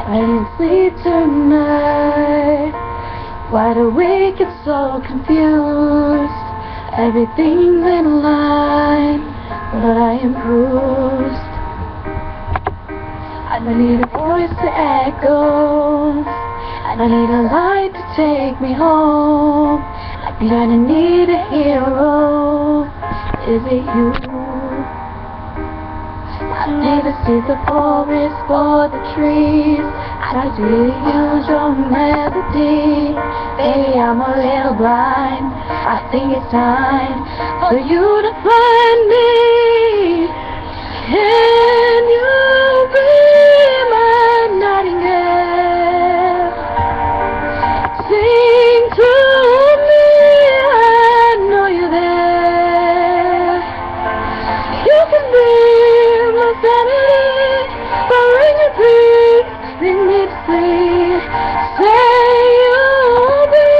I didn't sleep tonight, wide awake and so confused. Everything's in line, but I am bruised. I need a voice to echo, and I need a light to take me home. I kinda need a hero. Is it you? I need to see the forest for the trees. I need to use your melody. Baby, I'm a little blind. I think it's time for you to find me. Can you be my nightingale? Sing to me, I know you're there. You can be my sanity, but when you breathe, bring me to sleep. Say you'll be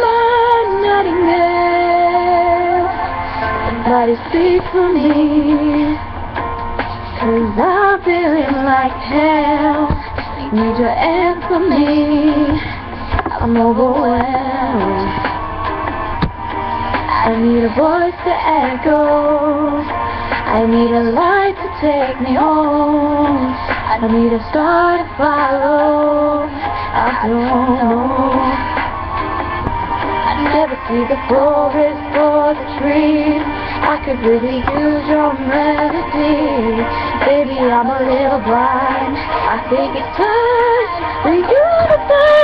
my nightingale. Somebody speak for me, 'cause I'm feeling like hell. Need your answer me, I'm overwhelmed. I need a voice to echo, I need a light to take me home. I need a star to follow, I don't know. I never see the forest for the trees. I could really use your melody. Baby, I'm a little blind. I think it's time for you to find